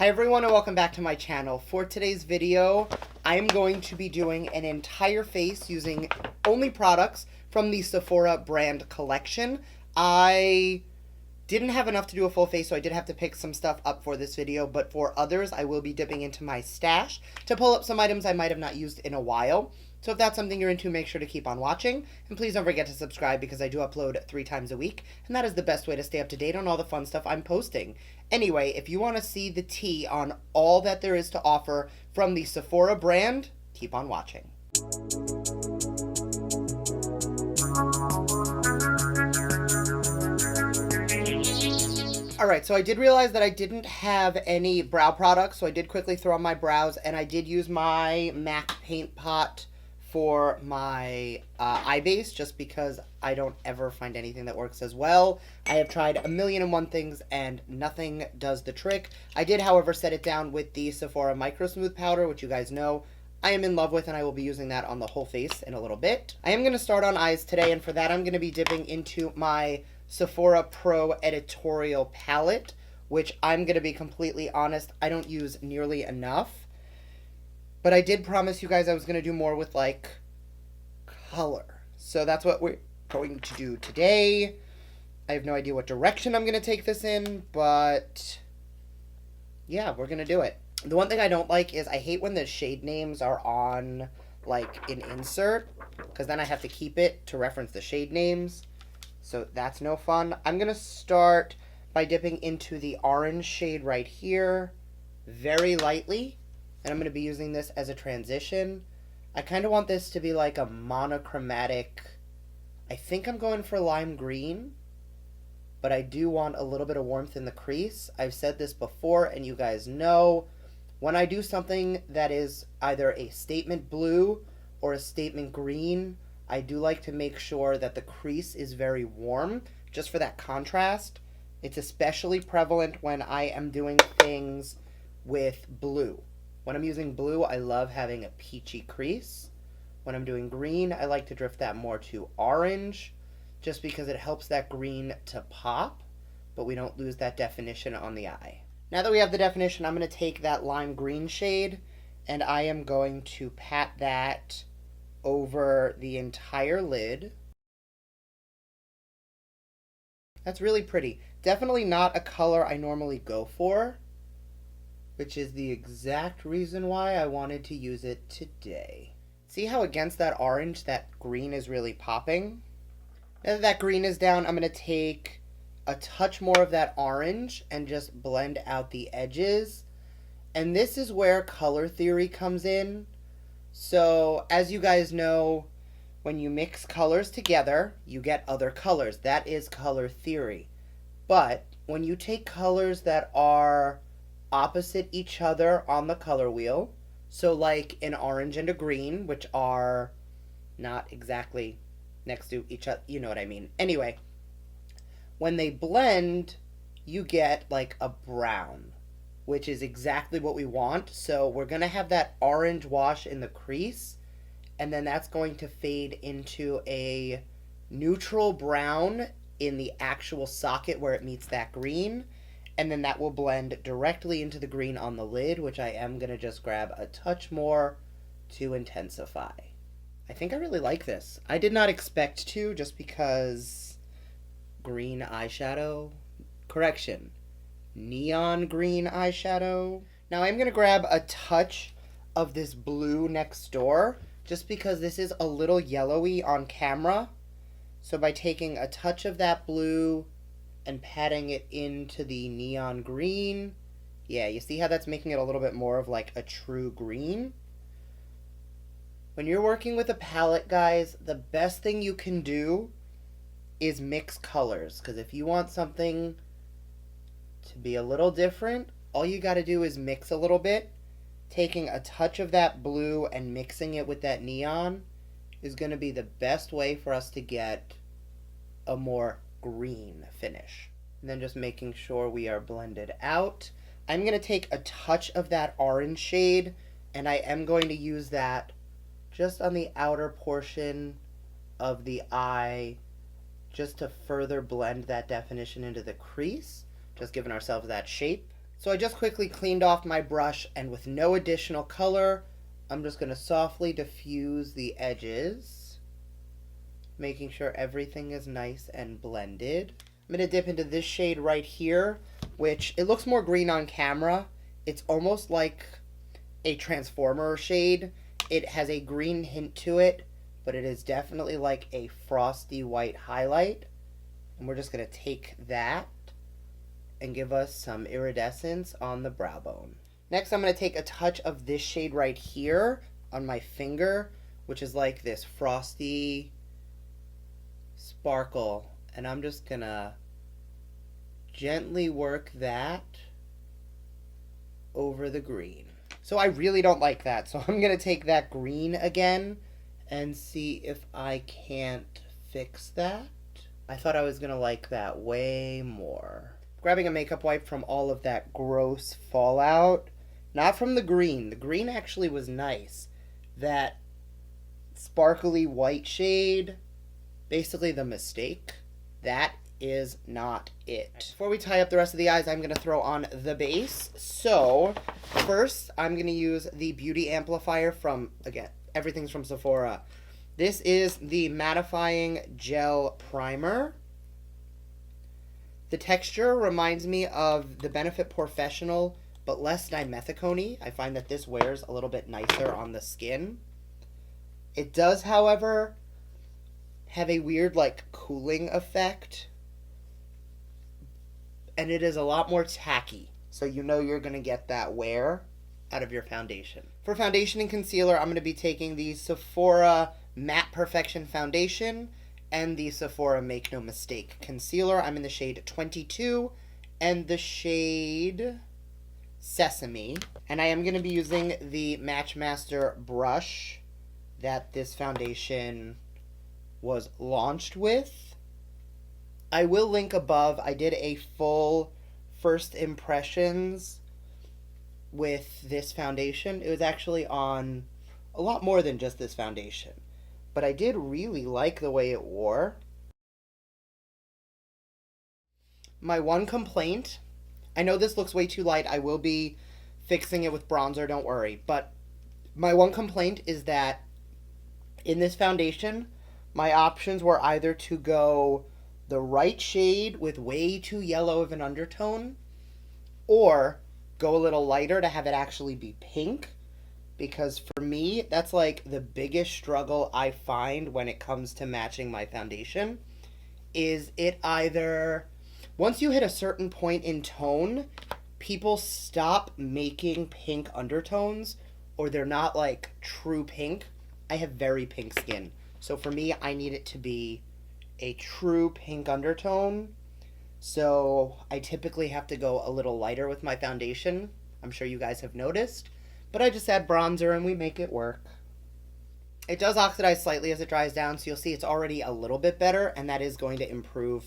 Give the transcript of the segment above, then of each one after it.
Hi everyone and welcome back to my channel. For today's video, I am going to be doing an entire face using only products from the Sephora brand collection. I didn't have enough to do a full face, so I did have to pick some stuff up for this video, but for others, I will be dipping into my stash to pull up some items I might have not used in a while. So if that's something you're into, make sure to keep on watching. And please don't forget to subscribe because I do upload 3 times a week. And that is the best way to stay up to date on all the fun stuff I'm posting. Anyway, if you want to see the tea on all that there is to offer from the Sephora brand, keep on watching. Alright, so I did realize that I didn't have any brow products, so I did quickly throw on my brows, and I did use my MAC paint pot for my eye base, just because I don't ever find anything that works as well. I have tried a million and one things, and nothing does the trick. I did, however, set it down with the Sephora Microsmooth powder, which you guys know I am in love with, and I will be using that on the whole face in a little bit. I am going to start on eyes today, and for that I'm going to be dipping into my Sephora Pro Editorial palette, which I'm going to be completely honest, I don't use nearly enough. But I did promise you guys I was going to do more with, like, color. So that's what we're going to do today. I have no idea what direction I'm going to take this in, but yeah, we're going to do it. The one thing I don't like is I hate when the shade names are on, like, an insert, because then I have to keep it to reference the shade names. So that's no fun. I'm going to start by dipping into the orange shade right here very lightly. And I'm going to be using this as a transition. I kind of want this to be like a monochromatic, I think I'm going for lime green, but I do want a little bit of warmth in the crease. I've said this before, and you guys know, when I do something that is either a statement blue or a statement green, I do like to make sure that the crease is very warm, just for that contrast. It's especially prevalent when I am doing things with blue. When I'm using blue, I love having a peachy crease. When I'm doing green, I like to drift that more to orange, just because it helps that green to pop, but we don't lose that definition on the eye. Now that we have the definition, I'm going to take that lime green shade, and I am going to pat that over the entire lid. That's really pretty. Definitely not a color I normally go for, which is the exact reason why I wanted to use it today. See how against that orange, that green is really popping? Now that that green is down, I'm going to take a touch more of that orange and just blend out the edges. And this is where color theory comes in. So, as you guys know, when you mix colors together, you get other colors. That is color theory. But when you take colors that are opposite each other on the color wheel, so like an orange and a green, which are not exactly next to each other, you know what I mean. Anyway, when they blend, you get like a brown, which is exactly what we want. So we're going to have that orange wash in the crease, and then that's going to fade into a neutral brown in the actual socket where it meets that green. And then that will blend directly into the green on the lid, which I am going to just grab a touch more to intensify. I think I really like this. I did not expect to, just because green eyeshadow. Correction. Neon green eyeshadow. Now I'm going to grab a touch of this blue next door, just because this is a little yellowy on camera. So by taking a touch of that blue and patting it into the neon green. Yeah, you see how that's making it a little bit more of like a true green? When you're working with a palette, guys, the best thing you can do is mix colors. Because if you want something to be a little different, all you got to do is mix a little bit. Taking a touch of that blue and mixing it with that neon is going to be the best way for us to get a more green finish. And then just making sure we are blended out. I'm going to take a touch of that orange shade, and I am going to use that just on the outer portion of the eye, just to further blend that definition into the crease, just giving ourselves that shape. So I just quickly cleaned off my brush, and with no additional color, I'm just going to softly diffuse the edges, making sure everything is nice and blended. I'm going to dip into this shade right here, which it looks more green on camera. It's almost like a Transformer shade. It has a green hint to it, but it is definitely like a frosty white highlight. And we're just going to take that and give us some iridescence on the brow bone. Next, I'm going to take a touch of this shade right here on my finger, which is like this frosty sparkle. And I'm just going to gently work that over the green. So I really don't like that. So I'm going to take that green again and see if I can't fix that. I thought I was going to like that way more. Grabbing a makeup wipe from all of that gross fallout. Not from the green. The green actually was nice. That sparkly white shade, basically the mistake, that is not it. Before we tie up the rest of the eyes, I'm going to throw on the base. So, first, I'm going to use the Beauty Amplifier from, again, everything's from Sephora. This is the Mattifying Gel Primer. The texture reminds me of the Benefit Professional, but less dimethicone-y. I find that this wears a little bit nicer on the skin. It does, however, have a weird, like, cooling effect. And it is a lot more tacky. So you know you're going to get that wear out of your foundation. For foundation and concealer, I'm going to be taking the Sephora Matte Perfection Foundation and the Sephora Make No Mistake Concealer. I'm in the shade 22 and the shade Sesame. And I am going to be using the Matchmaster brush that this foundation was launched with. I will link above. I did a full first impressions with this foundation. It was actually on a lot more than just this foundation. But I did really like the way it wore. My one complaint, I know this looks way too light. I will be fixing it with bronzer, don't worry. But my one complaint is that in this foundation, my options were either to go the right shade with way too yellow of an undertone, or go a little lighter to have it actually be pink. Because for me, that's like the biggest struggle I find when it comes to matching my foundation, is it either, once you hit a certain point in tone, people stop making pink undertones, or they're not like true pink. I have very pink skin. So for me, I need it to be a true pink undertone. So I typically have to go a little lighter with my foundation. I'm sure you guys have noticed. But I just add bronzer and we make it work. It does oxidize slightly as it dries down, so you'll see it's already a little bit better, and that is going to improve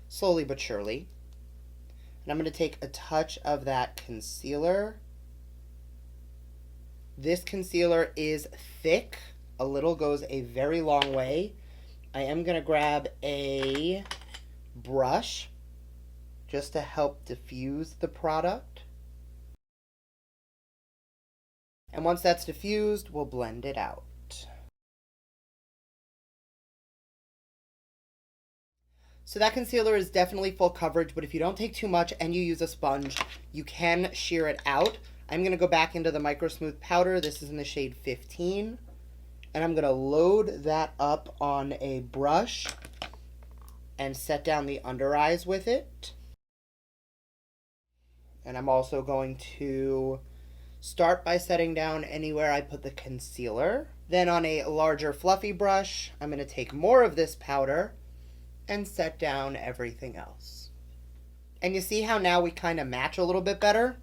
slowly but surely. And I'm going to take a touch of that concealer. This concealer is thick. A little goes a very long way. I am going to grab a brush just to help diffuse the product. And once that's diffused, we'll blend it out. So that concealer is definitely full coverage, but if you don't take too much and you use a sponge, you can sheer it out. I'm going to go back into the Microsmooth powder. This is in the shade 15. And I'm going to load that up on a brush and set down the under eyes with it. And I'm also going to start by setting down anywhere I put the concealer. Then on a larger fluffy brush, I'm going to take more of this powder and set down everything else. And you see how now we kind of match a little bit better?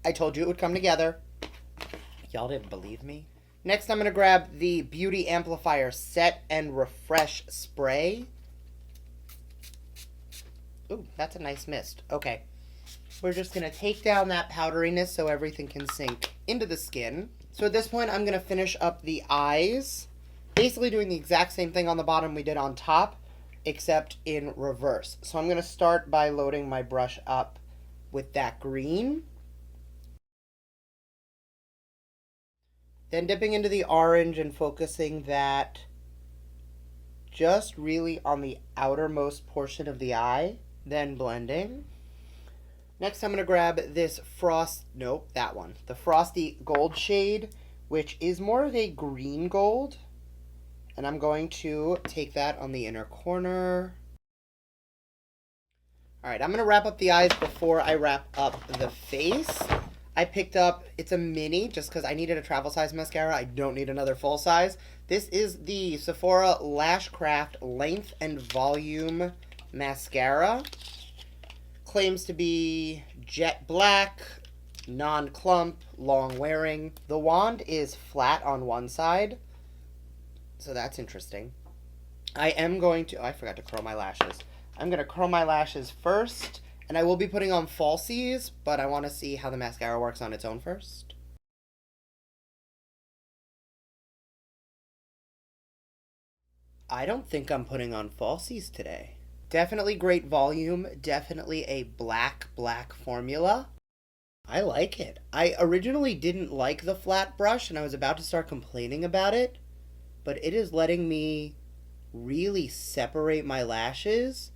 I told you it would come together. Y'all didn't believe me? Next, I'm going to grab the Beauty Amplifier Set and Refresh Spray. Ooh, that's a nice mist. Okay. We're just going to take down that powderiness so everything can sink into the skin. So at this point, I'm going to finish up the eyes. Basically doing the exact same thing on the bottom we did on top, except in reverse. So I'm going to start by loading my brush up with that green. Then dipping into the orange and focusing that just really on the outermost portion of the eye. Then blending. Next, I'm going to grab this the Frosty Gold shade, which is more of a green gold. And I'm going to take that on the inner corner. All right, I'm going to wrap up the eyes before I wrap up the face. I picked up, it's a mini just because I needed a travel size mascara. I don't need another full size. This is the Sephora Lash Craft Length and Volume Mascara. Claims to be jet black, non-clump, long wearing. The wand is flat on one side, so that's interesting. I forgot to curl my lashes. I'm going to curl my lashes first, and I will be putting on falsies, but I want to see how the mascara works on its own first. I don't think I'm putting on falsies today. Definitely great volume, definitely a black formula. I like it. I originally didn't like the flat brush, and I was about to start complaining about it, but it is letting me really separate my lashes.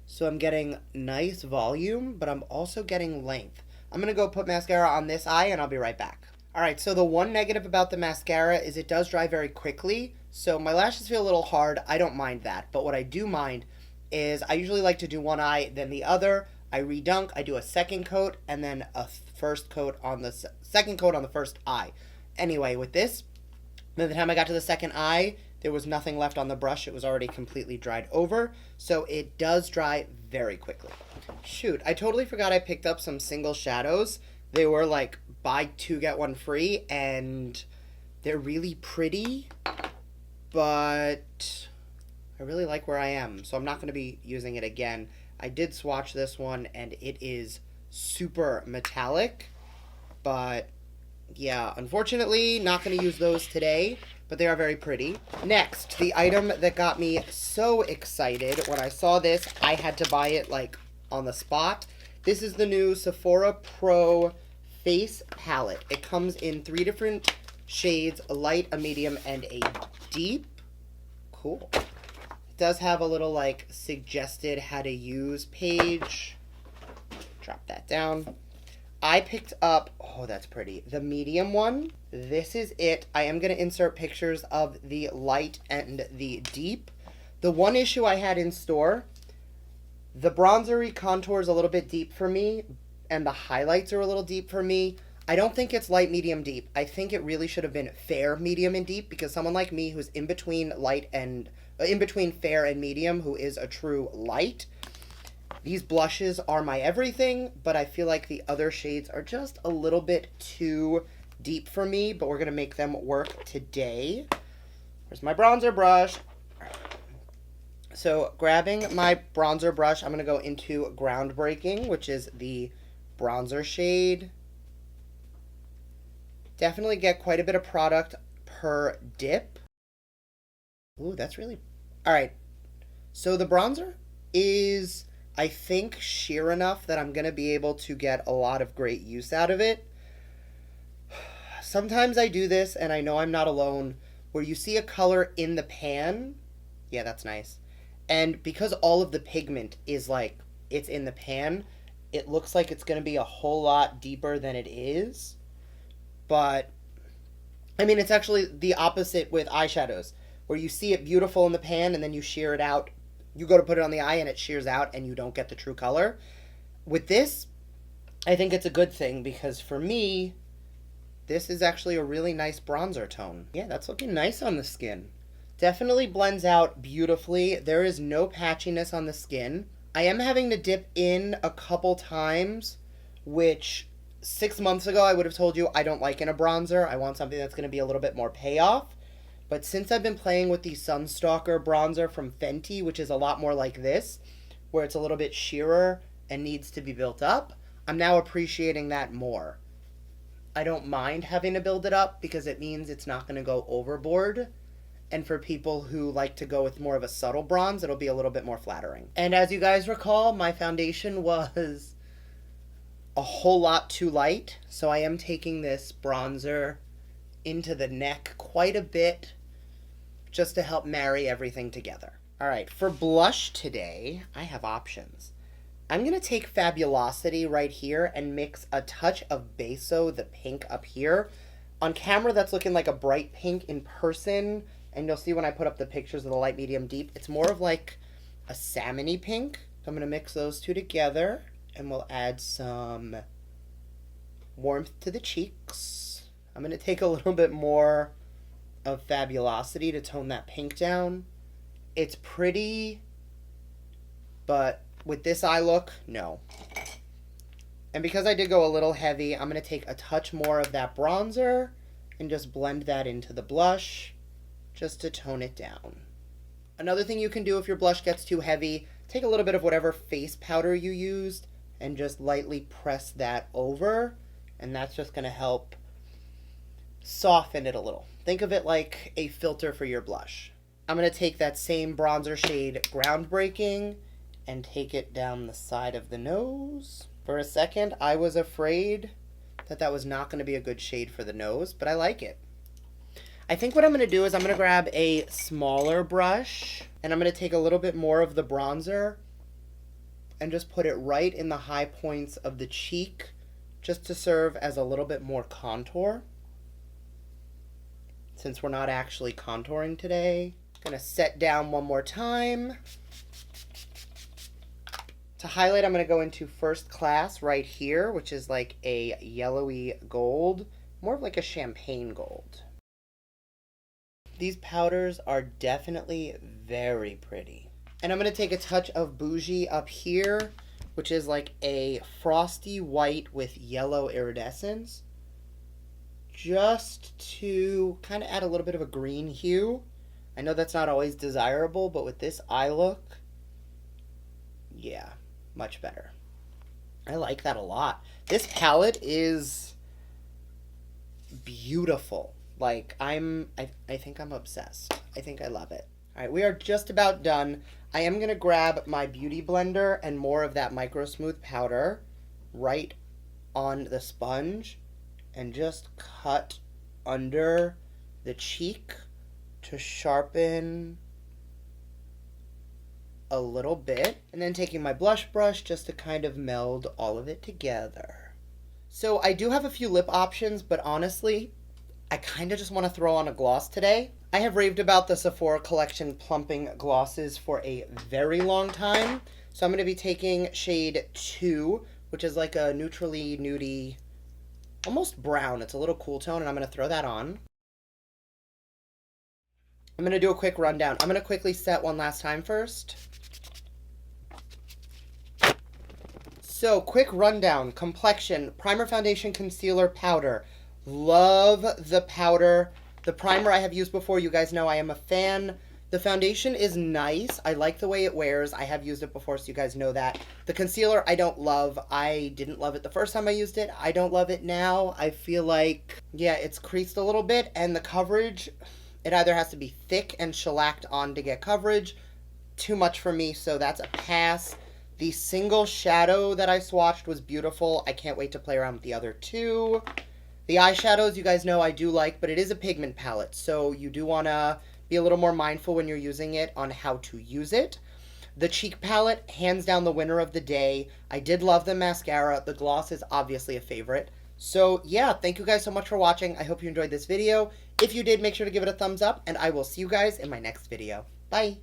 So I'm getting nice volume, but I'm also getting length. I'm going to go put mascara on this eye, and I'll be right back. All right, so the one negative about the mascara is it does dry very quickly. So my lashes feel a little hard. I don't mind that. But what I do mind is I usually like to do one eye, then the other. I redunk, I do a second coat, and then a first coat on the second coat on the first eye. Anyway, with this, by the time I got to the second eye, there was nothing left on the brush. It was already completely dried over, so it does dry very quickly. Shoot, I totally forgot I picked up some single shadows. They were like buy two, get one free, and they're really pretty, but I really like where I am, so I'm not going to be using it again. I did swatch this one, and it is super metallic, but yeah, unfortunately, not going to use those today, but they are very pretty. Next, the item that got me so excited when I saw this, I had to buy it like on the spot. This is the new Sephora Pro Face Palette. It comes in 3 different shades, a light, a medium, and a deep. Cool. It does have a little like suggested how to use page. Drop that down. I picked up, oh, that's pretty, the medium one. This is it. I am going to insert pictures of the light and the deep. The one issue I had in store, the bronzery contour is a little bit deep for me, and the highlights are a little deep for me. I don't think it's light, medium, deep. I think it really should have been fair, medium, and deep, because someone like me who's in between fair and medium, who is a true light, these blushes are my everything, but I feel like the other shades are just a little bit too deep for me, but we're going to make them work today. Where's my bronzer brush? So grabbing my bronzer brush, I'm going to go into Groundbreaking, which is the bronzer shade. Definitely get quite a bit of product per dip. Ooh, that's really... All right. So the bronzer is, I think, sheer enough that I'm going to be able to get a lot of great use out of it. Sometimes I do this, and I know I'm not alone, where you see a color in the pan. Yeah, that's nice. And because all of the pigment is like, it's in the pan, it looks like it's going to be a whole lot deeper than it is. But, I mean, it's actually the opposite with eyeshadows, where you see it beautiful in the pan and then you shear it out. You go to put it on the eye and it shears out and you don't get the true color. With this, I think it's a good thing because for me, this is actually a really nice bronzer tone. Yeah, that's looking nice on the skin. Definitely blends out beautifully. There is no patchiness on the skin. I am having to dip in a couple times, which 6 months ago I would have told you I don't like in a bronzer. I want something that's going to be a little bit more payoff. But since I've been playing with the Sunstalker bronzer from Fenty, which is a lot more like this, where it's a little bit sheerer and needs to be built up, I'm now appreciating that more. I don't mind having to build it up because it means it's not going to go overboard. And for people who like to go with more of a subtle bronze, it'll be a little bit more flattering. And as you guys recall, my foundation was a whole lot too light, so I am taking this bronzer into the neck quite a bit just to help marry everything together. All right, for blush today, I have options. I'm going to take Fabulosity right here and mix a touch of Beso, the pink up here. On camera, that's looking like a bright pink. In person, and you'll see when I put up the pictures of the light, medium, deep, it's more of like a salmon-y pink. So I'm going to mix those two together, and we'll add some warmth to the cheeks. I'm going to take a little bit more of Fabulosity to tone that pink down. It's pretty, but with this eye look, no. And because I did go a little heavy, I'm going to take a touch more of that bronzer and just blend that into the blush just to tone it down. Another thing you can do if your blush gets too heavy, take a little bit of whatever face powder you used and just lightly press that over, and that's just going to help soften it a little. Think of it like a filter for your blush. I'm going to take that same bronzer shade, Groundbreaking, and take it down the side of the nose. For a second, I was afraid that that was not going to be a good shade for the nose, but I like it. I think what I'm going to do is I'm going to grab a smaller brush, and I'm going to take a little bit more of the bronzer and just put it right in the high points of the cheek, just to serve as a little bit more contour. Since we're not actually contouring today, I'm going to set down one more time. To highlight, I'm going to go into First Class right here, which is like a yellowy gold, more of like a champagne gold. These powders are definitely very pretty. And I'm going to take a touch of Bougie up here, which is like a frosty white with yellow iridescence, just to kind of add a little bit of a green hue. I know that's not always desirable, but with this eye look, yeah, much better. I like that a lot. This palette is beautiful. Like, I think I'm obsessed. I think I love it. All right, we are just about done. I am going to grab my Beauty Blender and more of that Microsmooth powder right on the sponge and just cut under the cheek to sharpen a little bit, and then taking my blush brush just to kind of meld all of it together. So I do have a few lip options, but honestly, I kind of just want to throw on a gloss today. I have raved about the Sephora Collection Plumping glosses for a very long time, so I'm going to be taking shade 2, which is like a neutrally nudie, almost brown. It's a little cool tone, and I'm going to throw that on. I'm going to do a quick rundown. I'm going to quickly set one last time first. So, quick rundown. Complexion, primer, foundation, concealer, powder. Love the powder. The primer I have used before. You guys know I am a fan. The foundation is nice. I like the way it wears. I have used it before, so you guys know that. The concealer I don't love. I didn't love it the first time I used it. I don't love it now. I feel like, yeah, it's creased a little bit, and the coverage, it either has to be thick and shellacked on to get coverage. Too much for me, so that's a pass. The single shadow that I swatched was beautiful. I can't wait to play around with the other two. The eyeshadows, you guys know I do like, but it is a pigment palette, so you do want to be a little more mindful when you're using it on how to use it. The cheek palette, hands down the winner of the day. I did love the mascara. The gloss is obviously a favorite. So yeah, thank you guys so much for watching. I hope you enjoyed this video. If you did, make sure to give it a thumbs up, and I will see you guys in my next video. Bye!